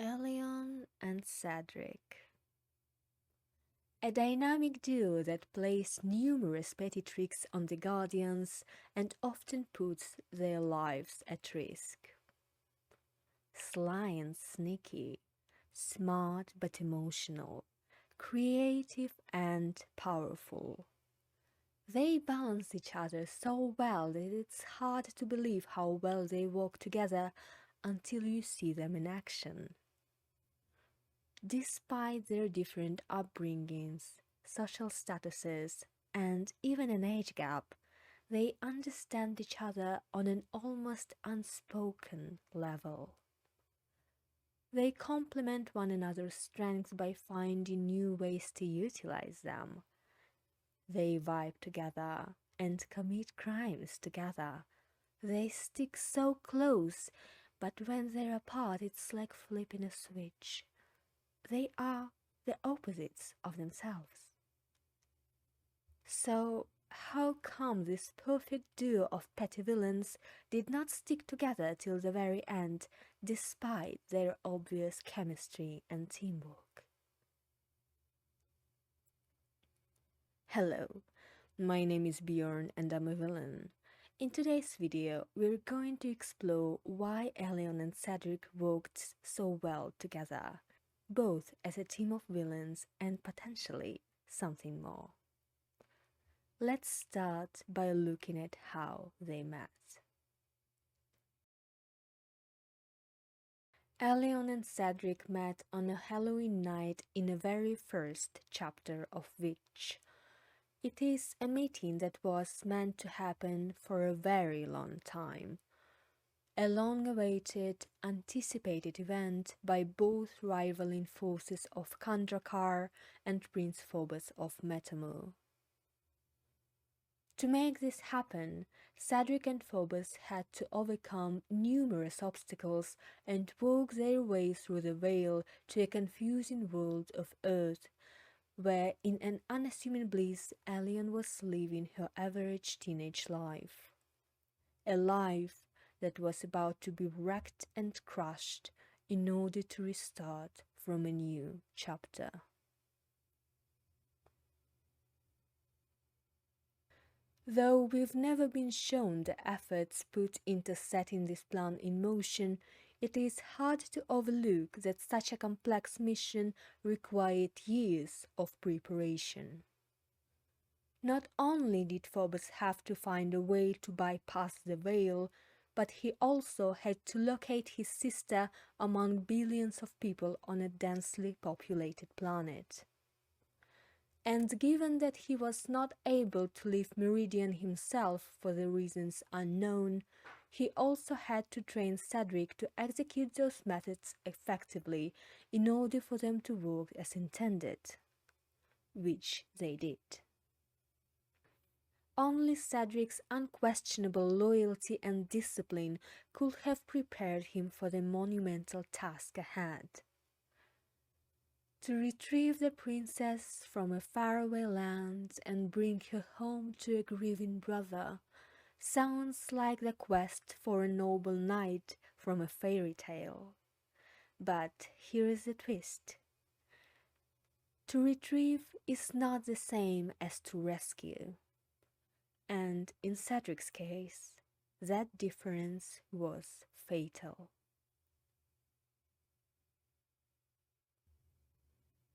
Elyon and Cedric. A dynamic duo that plays numerous petty tricks on the Guardians and often puts their lives at risk. Sly and sneaky, smart but emotional, creative and powerful. They balance each other so well that it's hard to believe how well they work together until you see them in action. Despite their different upbringings, social statuses, and even an age gap, they understand each other on an almost unspoken level. They complement one another's strengths by finding new ways to utilize them. They vibe together and commit crimes together. They stick so close, but when they're apart, it's like flipping a switch. They are the opposites of themselves. So, how come this perfect duo of petty villains did not stick together till the very end, despite their obvious chemistry and teamwork? Hello, my name is Bjorn and I'm a villain. In today's video, we're going to explore why Elyon and Cedric worked so well together, both as a team of villains and potentially something more. Let's start by looking at how they met. Elyon and Cedric met on a Halloween night in the very first chapter of W.I.T.C.H. It is a meeting that was meant to happen for a very long time. A long-awaited, anticipated event by both rivaling forces of Kandrakar and Prince Phobos of Metamor. To make this happen, Cedric and Phobos had to overcome numerous obstacles and work their way through the veil to a confusing world of Earth, where in an unassuming bliss Elyon was living her average teenage life. A life that was about to be wrecked and crushed in order to restart from a new chapter. Though we've never been shown the efforts put into setting this plan in motion, it is hard to overlook that such a complex mission required years of preparation. Not only did Phobos have to find a way to bypass the veil, but he also had to locate his sister among billions of people on a densely populated planet. And given that he was not able to leave Meridian himself for the reasons unknown, he also had to train Cedric to execute those methods effectively in order for them to work as intended, which they did. Only Cedric's unquestionable loyalty and discipline could have prepared him for the monumental task ahead. To retrieve the princess from a faraway land and bring her home to a grieving brother sounds like the quest for a noble knight from a fairy tale. But here is the twist. To retrieve is not the same as to rescue. And in Cedric's case, that difference was fatal.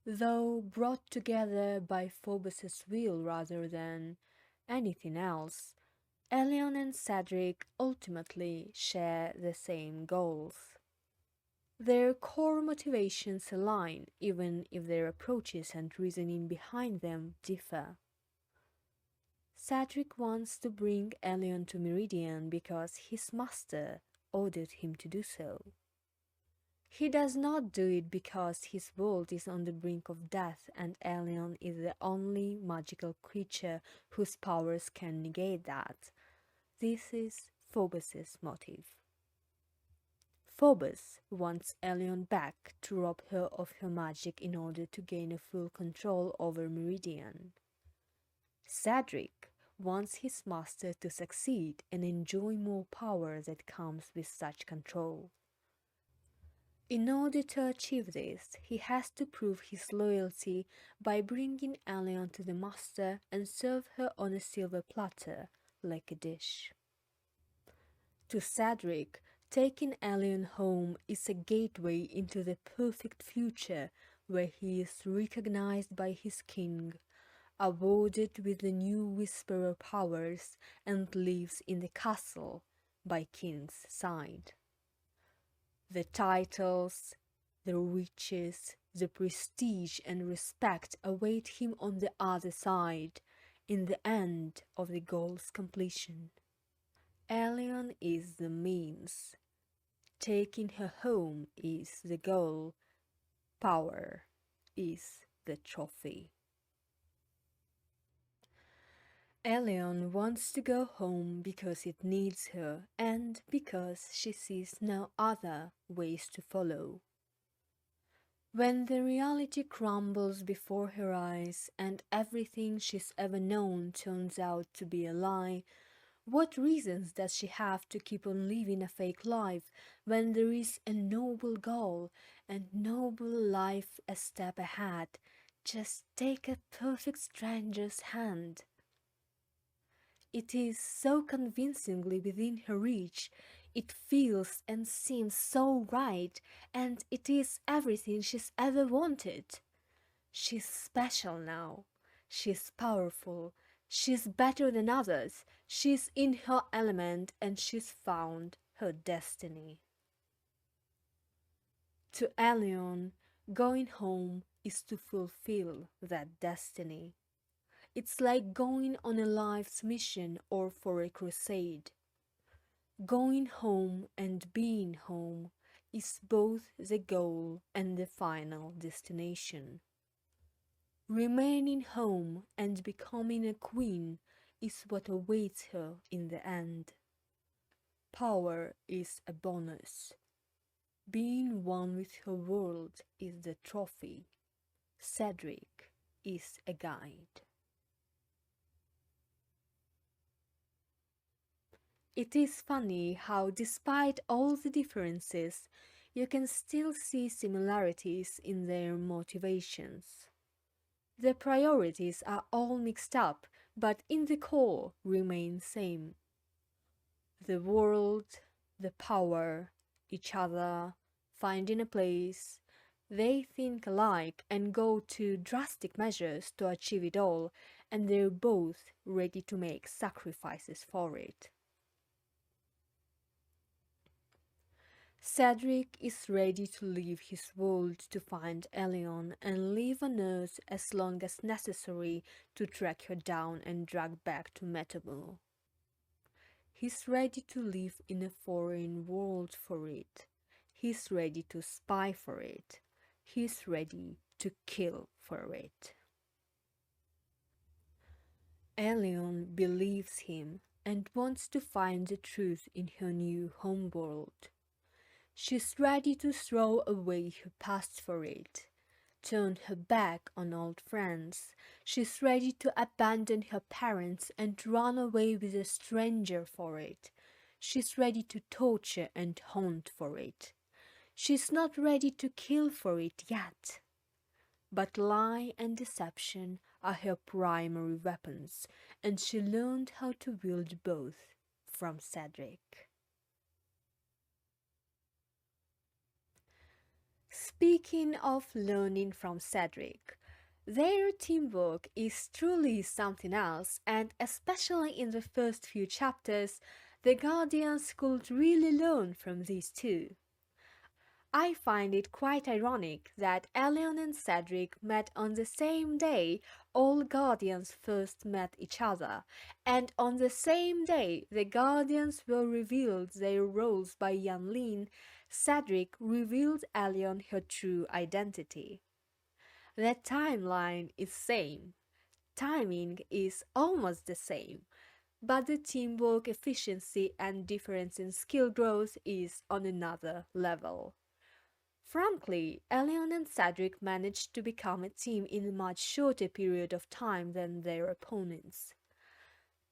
Though brought together by Phobos' will rather than anything else, Elyon and Cedric ultimately share the same goals. Their core motivations align, even if their approaches and reasoning behind them differ. Cedric wants to bring Elyon to Meridian because his master ordered him to do so. He does not do it because his world is on the brink of death and Elyon is the only magical creature whose powers can negate that. This is Phobos' motive. Phobos wants Elyon back to rob her of her magic in order to gain a full control over Meridian. Cedric wants his master to succeed and enjoy more power that comes with such control. In order to achieve this, he has to prove his loyalty by bringing Elyon to the master and serve her on a silver platter, like a dish. To Cedric, taking Elyon home is a gateway into the perfect future where he is recognized by his king, awarded with the new Whisperer powers, and lives in the castle by King's side. The titles, the riches, the prestige and respect await him on the other side, in the end of the goal's completion. Elyon is the means. Taking her home is the goal. Power is the trophy. Elyon wants to go home because it needs her and because she sees no other ways to follow. When the reality crumbles before her eyes and everything she's ever known turns out to be a lie, what reasons does she have to keep on living a fake life when there is a noble goal and noble life a step ahead? Just take a perfect stranger's hand. It is so convincingly within her reach, it feels and seems so right, and it is everything she's ever wanted. She's special now. She's powerful. She's better than others. She's in her element and she's found her destiny. To Elyon, going home is to fulfill that destiny. It's like going on a life's mission or for a crusade. Going home and being home is both the goal and the final destination. Remaining home and becoming a queen is what awaits her in the end. Power is a bonus. Being one with her world is the trophy. Cedric is a guide. It is funny how, despite all the differences, you can still see similarities in their motivations. The priorities are all mixed up, but in the core remain same. The world, the power, each other, finding a place. They think alike and go to drastic measures to achieve it all, and they're both ready to make sacrifices for it. Cedric is ready to leave his world to find Elyon and live on Earth as long as necessary to track her down and drag back to Metamor. He's ready to live in a foreign world for it. He's ready to spy for it. He's ready to kill for it. Elyon believes him and wants to find the truth in her new homeworld. She's ready to throw away her past for it, turn her back on old friends. She's ready to abandon her parents and run away with a stranger for it. She's ready to torture and haunt for it. She's not ready to kill for it yet. But lie and deception are her primary weapons, and she learned how to wield both from Cedric. Speaking of learning from Cedric, their teamwork is truly something else, and especially in the first few chapters, the Guardians could really learn from these two. I find it quite ironic that Elyon and Cedric met on the same day all Guardians first met each other, and on the same day the Guardians were revealed their roles by Yanlin. Cedric revealed Elyon her true identity. The timeline is same, timing is almost the same, but the teamwork efficiency and difference in skill growth is on another level. Frankly, Elyon and Cedric managed to become a team in a much shorter period of time than their opponents.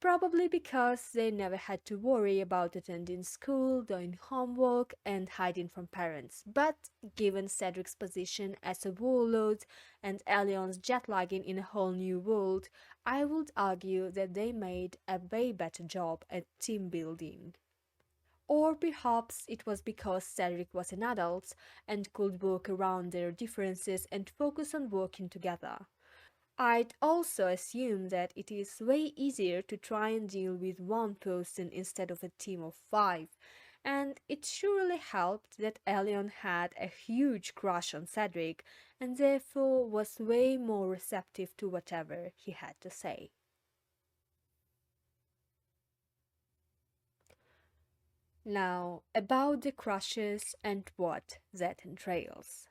Probably because they never had to worry about attending school, doing homework, and hiding from parents. But given Cedric's position as a warlord and Elyon's jet lagging in a whole new world, I would argue that they made a way better job at team building. Or perhaps it was because Cedric was an adult and could work around their differences and focus on working together. I'd also assume that it is way easier to try and deal with one person instead of a team of five, and it surely helped that Elyon had a huge crush on Cedric and therefore was way more receptive to whatever he had to say. Now, about the crushes and what that entails.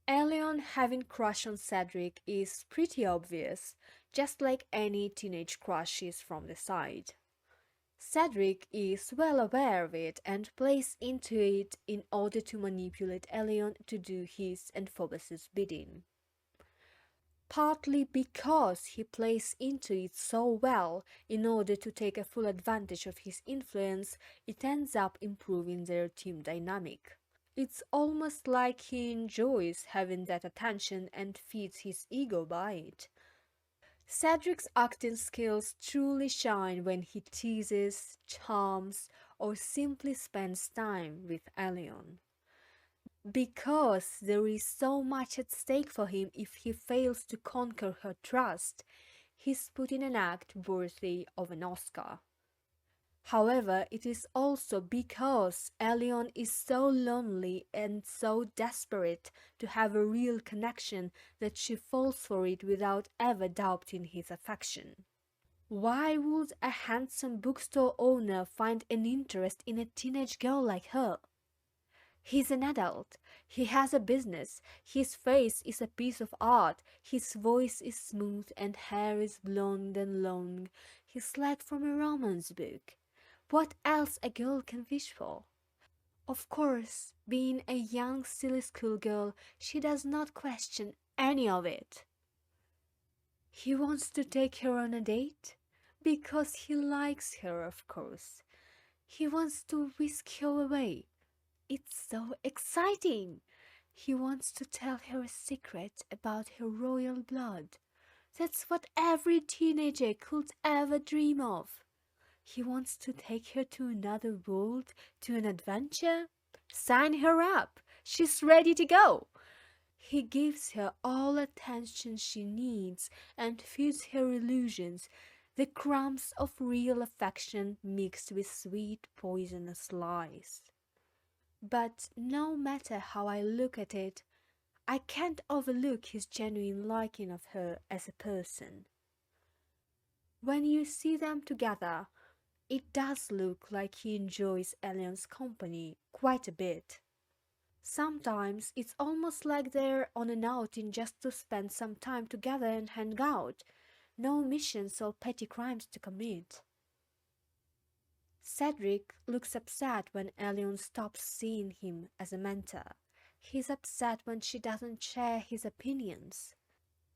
Elyon having crush on Cedric is pretty obvious, just like any teenage crush is from the side. Cedric is well aware of it and plays into it in order to manipulate Elyon to do his and Phobos's bidding. Partly because he plays into it so well in order to take a full advantage of his influence, it ends up improving their team dynamic. It's almost like he enjoys having that attention and feeds his ego by it. Cedric's acting skills truly shine when he teases, charms, or simply spends time with Elyon. Because there is so much at stake for him if he fails to conquer her trust, he's put in an act worthy of an Oscar. However, it is also because Elyon is so lonely and so desperate to have a real connection that she falls for it without ever doubting his affection. Why would a handsome bookstore owner find an interest in a teenage girl like her? He's an adult. He has a business. His face is a piece of art. His voice is smooth and hair is blonde and long. He's like from a romance book. What else a girl can wish for? Of course, being a young, silly schoolgirl, she does not question any of it. He wants to take her on a date? Because he likes her, of course. He wants to whisk her away. It's so exciting! He wants to tell her a secret about her royal blood. That's what every teenager could ever dream of. He wants to take her to another world, to an adventure. Sign her up! She's ready to go! He gives her all attention she needs and feeds her illusions, the crumbs of real affection mixed with sweet poisonous lies. But no matter how I look at it, I can't overlook his genuine liking of her as a person. When you see them together, it does look like he enjoys Elyon's company quite a bit. Sometimes it's almost like they're on an outing just to spend some time together and hang out. No missions or petty crimes to commit. Cedric looks upset when Elyon stops seeing him as a mentor. He's upset when she doesn't share his opinions.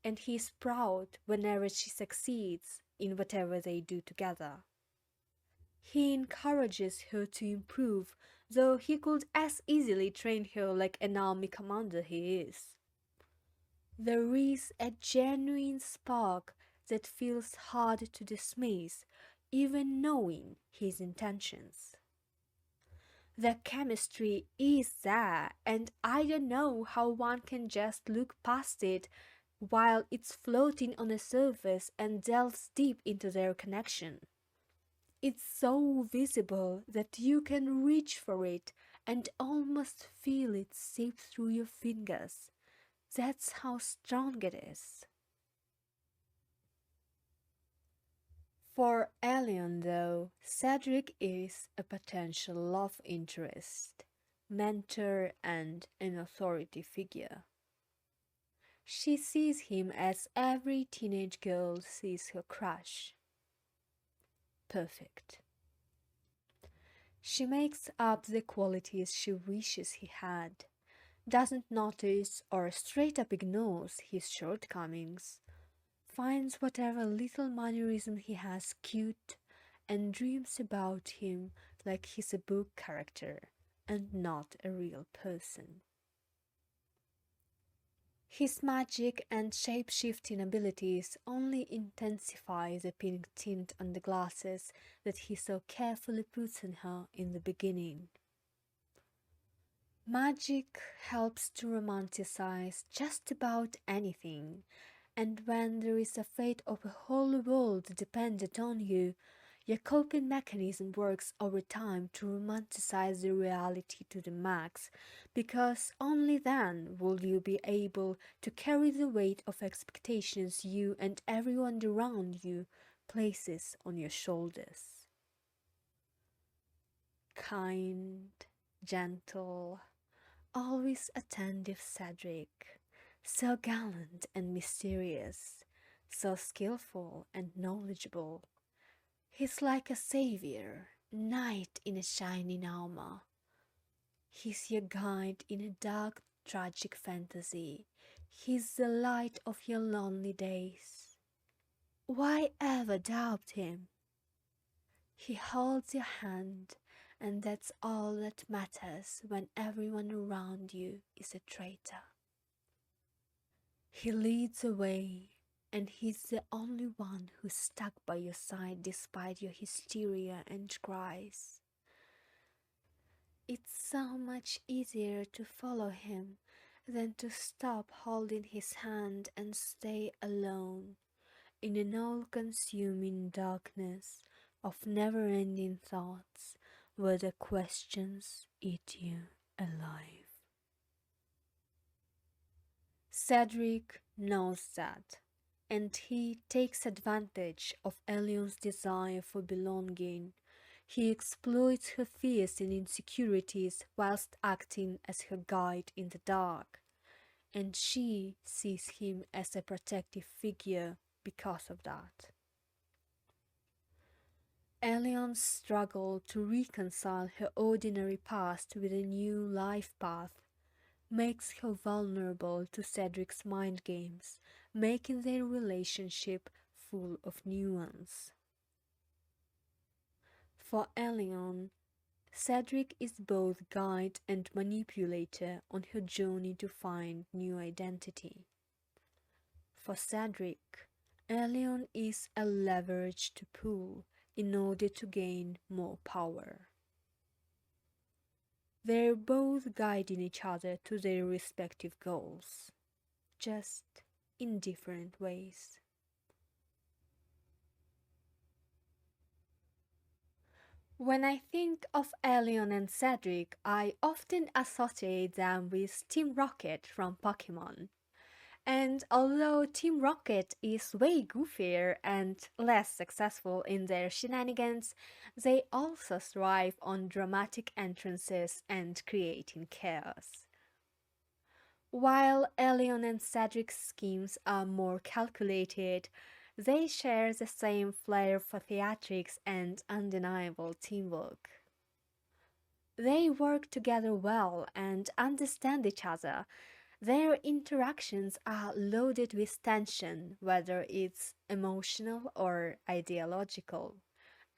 And he's proud whenever she succeeds in whatever they do together. He encourages her to improve, though he could as easily train her like an army commander he is. There is a genuine spark that feels hard to dismiss, even knowing his intentions. The chemistry is there, and I don't know how one can just look past it while it's floating on the surface and delves deep into their connection. It's so visible that you can reach for it and almost feel it seep through your fingers. That's how strong it is. For Elyon, though, Cedric is a potential love interest, mentor, and an authority figure. She sees him as every teenage girl sees her crush. Perfect. She makes up the qualities she wishes he had, doesn't notice or straight up ignores his shortcomings, finds whatever little mannerism he has cute, and dreams about him like he's a book character and not a real person. His magic and shape-shifting abilities only intensify the pink tint on the glasses that he so carefully puts on her in the beginning. Magic helps to romanticize just about anything, and when there is a fate of a whole world dependent on you, your coping mechanism works over time to romanticize the reality to the max, because only then will you be able to carry the weight of expectations you and everyone around you places on your shoulders. Kind, gentle, always attentive Cedric, so gallant and mysterious, so skillful and knowledgeable. He's like a savior, knight in a shining armor. He's your guide in a dark, tragic fantasy. He's the light of your lonely days. Why ever doubt him? He holds your hand, and that's all that matters when everyone around you is a traitor. He leads the way, and he's the only one who's stuck by your side despite your hysteria and cries. It's so much easier to follow him than to stop holding his hand and stay alone in an all-consuming darkness of never-ending thoughts where the questions eat you alive. Cedric knows that, and he takes advantage of Elyon's desire for belonging. He exploits her fears and insecurities whilst acting as her guide in the dark, and she sees him as a protective figure because of that. Elyon's struggle to reconcile her ordinary past with a new life path makes her vulnerable to Cedric's mind games, making their relationship full of nuance. For Elyon, Cedric is both guide and manipulator on her journey to find new identity. For Cedric, Elyon is a leverage to pull in order to gain more power. They're both guiding each other to their respective goals, just in different ways. When I think of Elyon and Cedric, I often associate them with Team Rocket from Pokemon. And although Team Rocket is way goofier and less successful in their shenanigans, they also thrive on dramatic entrances and creating chaos. While Elyon and Cedric's schemes are more calculated, they share the same flair for theatrics and undeniable teamwork. They work together well and understand each other. Their interactions are loaded with tension, whether it's emotional or ideological.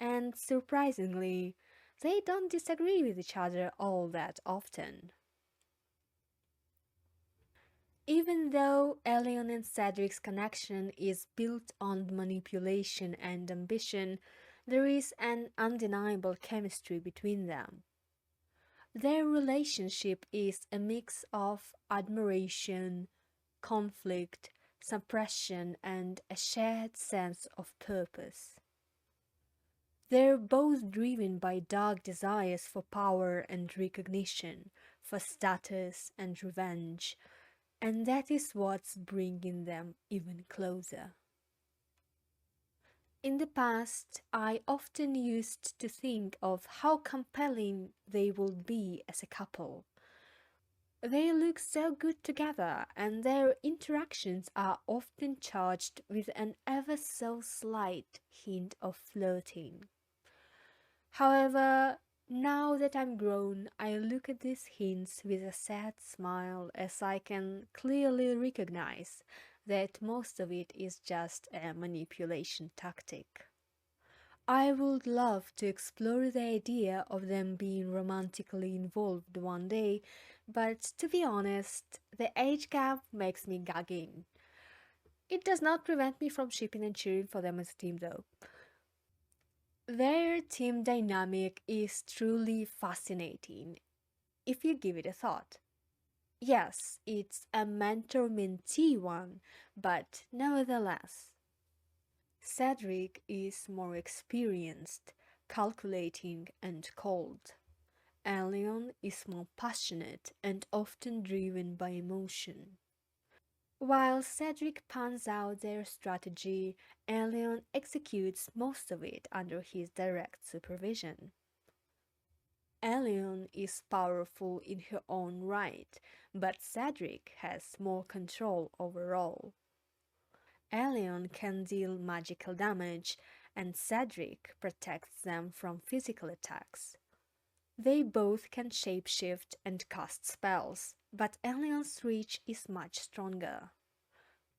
And surprisingly, they don't disagree with each other all that often. Even though Elyon and Cedric's connection is built on manipulation and ambition, there is an undeniable chemistry between them. Their relationship is a mix of admiration, conflict, suppression, and a shared sense of purpose. They're both driven by dark desires for power and recognition, for status and revenge, and that is what's bringing them even closer. In the past, I often used to think of how compelling they would be as a couple. They look so good together, and their interactions are often charged with an ever so slight hint of flirting. However, now that I'm grown, I look at these hints with a sad smile as I can clearly recognize that most of it is just a manipulation tactic. I would love to explore the idea of them being romantically involved one day, but to be honest, the age gap makes me gagging. It does not prevent me from shipping and cheering for them as a team though. Their team dynamic is truly fascinating if you give it a thought. Yes, it's a mentor mentee one, but nevertheless, Cedric is more experienced, calculating, and cold. Elyon is more passionate and often driven by emotion. While Cedric plans out their strategy, Elyon executes most of it under his direct supervision. Elyon is powerful in her own right, but Cedric has more control overall. Elyon can deal magical damage, and Cedric protects them from physical attacks. They both can shapeshift and cast spells, but Elyon's reach is much stronger.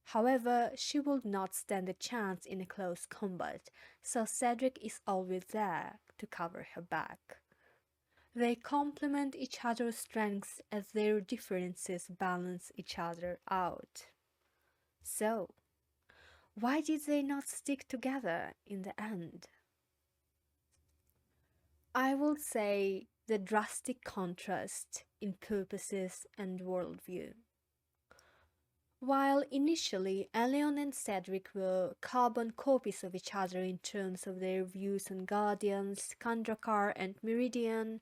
However, she would not stand a chance in a close combat, so Cedric is always there to cover her back. They complement each other's strengths as their differences balance each other out. So, why did they not stick together in the end? I would say the drastic contrast in purposes and worldview. While initially Elyon and Cedric were carbon copies of each other in terms of their views on Guardians, Kandrakar, and Meridian,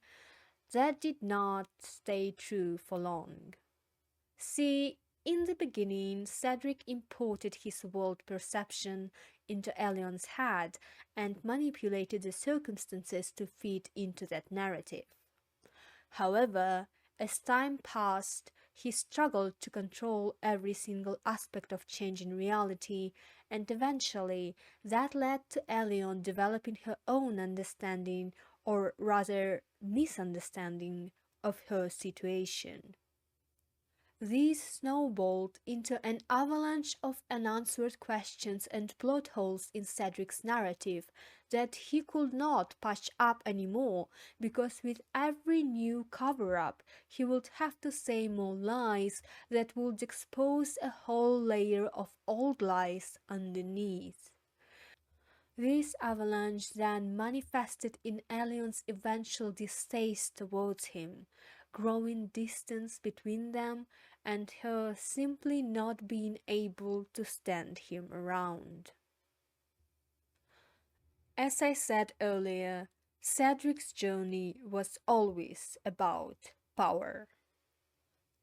that did not stay true for long. See, in the beginning, Cedric imported his world perception into Elyon's head and manipulated the circumstances to fit into that narrative. However, as time passed, he struggled to control every single aspect of change in reality, and eventually that led to Elyon developing her own understanding, or rather misunderstanding, of her situation. These snowballed into an avalanche of unanswered questions and plot holes in Cedric's narrative that he could not patch up anymore, because with every new cover up he would have to say more lies that would expose a whole layer of old lies underneath. This avalanche then manifested in Elyon's eventual distaste towards him, growing distance between them, and her simply not being able to stand him around. As I said earlier, Cedric's journey was always about power.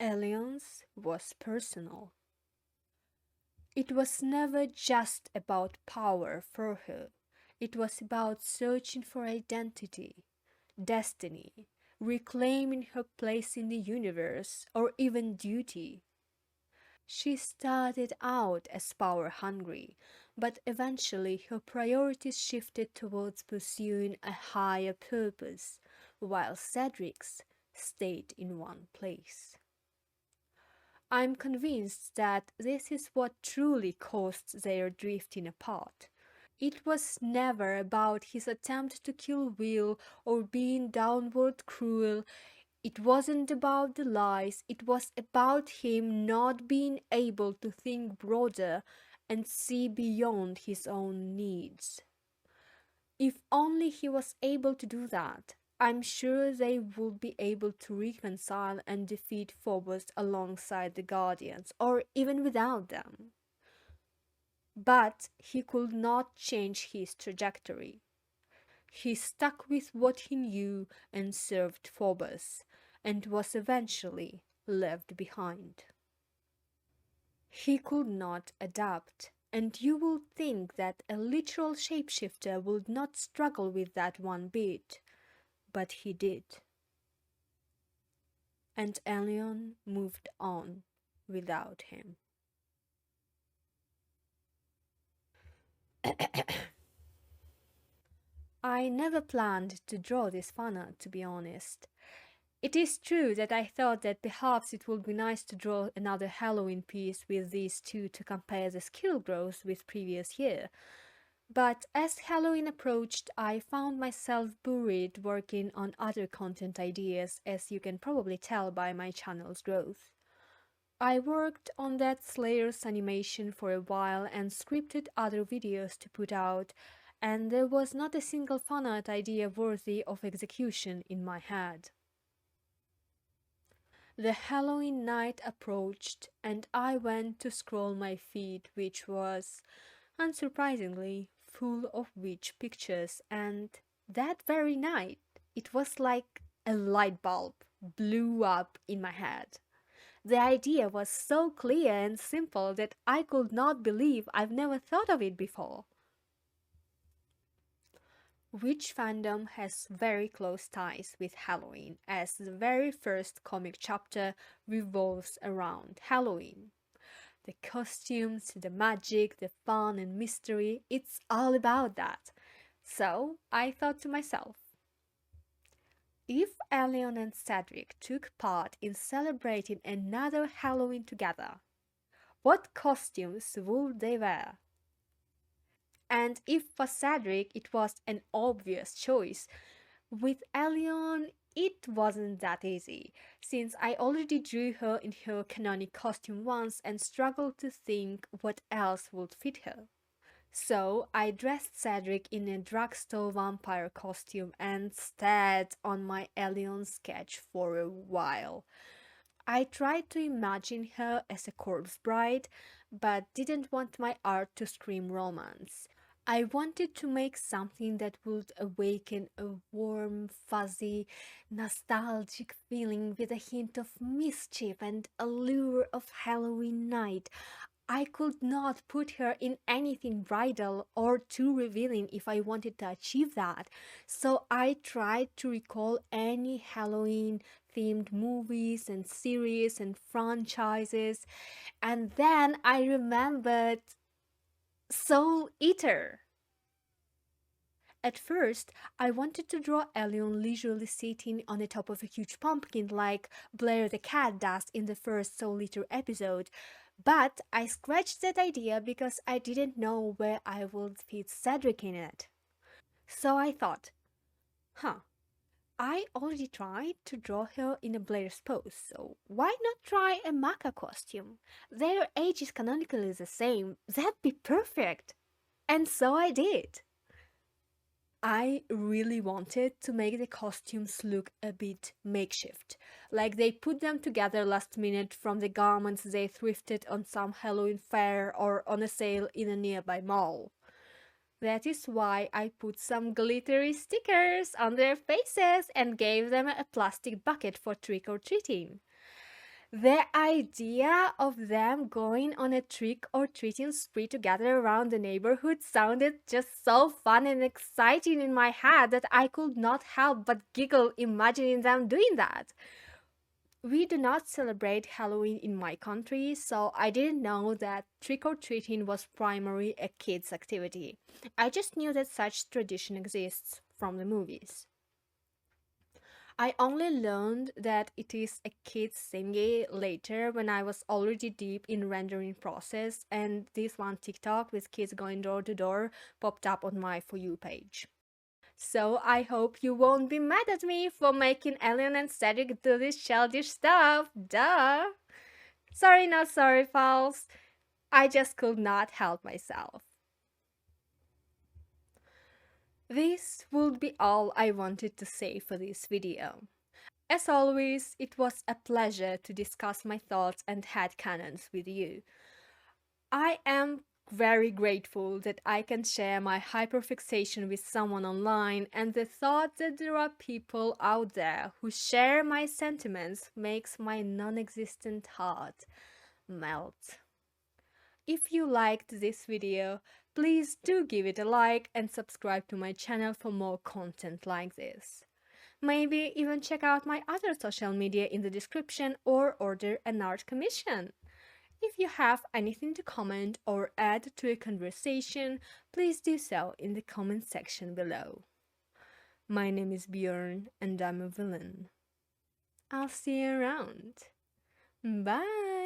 Elyon's was personal. It was never just about power for her. It was about searching for identity, destiny, reclaiming her place in the universe, or even duty. She started out as power hungry, but eventually her priorities shifted towards pursuing a higher purpose, while Cedric's stayed in one place. I'm convinced that this is what truly caused their drifting apart. It was never about his attempt to kill Will or being downward cruel. It wasn't about the lies, it was about him not being able to think broader and see beyond his own needs. If only he was able to do that, I'm sure they would be able to reconcile and defeat Phobos alongside the Guardians, or even without them. But he could not change his trajectory. He stuck with what he knew and served Phobos, and was eventually left behind. He could not adapt, and you would think that a literal shapeshifter would not struggle with that one bit, but he did. And Elyon moved on without him. I never planned to draw this fanart, to be honest. It is true that I thought that perhaps it would be nice to draw another Halloween piece with these two to compare the skill growth with previous year. But as Halloween approached, I found myself buried working on other content ideas, as you can probably tell by my channel's growth. I worked on that Slayer's animation for a while and scripted other videos to put out, and there was not a single fun art idea worthy of execution in my head. The Halloween night approached, and I went to scroll my feed, which was, unsurprisingly, full of witch pictures, and that very night it was like a light bulb blew up in my head. The idea was so clear and simple that I could not believe I've never thought of it before. Witch fandom has very close ties with Halloween, as the very first comic chapter revolves around Halloween. The costumes, the magic, the fun and mystery, it's all about that. So I thought to myself, if Elyon and Cedric took part in celebrating another Halloween together, what costumes would they wear? And if for Cedric it was an obvious choice, with Elyon it wasn't that easy, since I already drew her in her canonic costume once and struggled to think what else would fit her. So I dressed Cedric in a drugstore vampire costume and stared on my Elyon sketch for a while. I tried to imagine her as a corpse bride, but didn't want my art to scream romance. I wanted to make something that would awaken a warm, fuzzy, nostalgic feeling with a hint of mischief and allure of Halloween night. I could not put her in anything bridal or too revealing if I wanted to achieve that. So I tried to recall any Halloween themed movies and series and franchises, and then I remembered Soul Eater. At first, I wanted to draw Elyon leisurely sitting on the top of a huge pumpkin like Blair the cat does in the first Soul Eater episode, but I scratched that idea because I didn't know where I would fit Cedric in it. So I thought, huh, I already tried to draw her in a Blair's pose, so why not try a Maka costume? Their age is canonically the same, that'd be perfect! And so I did. I really wanted to make the costumes look a bit makeshift, like they put them together last minute from the garments they thrifted on some Halloween fair or on a sale in a nearby mall. That is why I put some glittery stickers on their faces and gave them a plastic bucket for trick-or-treating. The idea of them going on a trick-or-treating spree together around the neighborhood sounded just so fun and exciting in my head that I could not help but giggle imagining them doing that. We do not celebrate Halloween in my country, so I didn't know that trick-or-treating was primarily a kids' activity. I just knew that such tradition exists from the movies. I only learned that it is a kids thingy later when I was already deep in rendering process and this one TikTok with kids going door to door popped up on my For You page. So I hope you won't be mad at me for making Elyon and Cedric do this childish stuff. Duh! Sorry, not sorry, pals. I just could not help myself. This would be all I wanted to say for this video. As always, it was a pleasure to discuss my thoughts and headcanons with you. I am very grateful that I can share my hyperfixation with someone online, and the thought that there are people out there who share my sentiments makes my non-existent heart melt. If you liked this video, please do give it a like and subscribe to my channel for more content like this. Maybe even check out my other social media in the description or order an art commission. If you have anything to comment or add to a conversation, please do so in the comment section below. My name is Björn and I'm a villain. I'll see you around. Bye!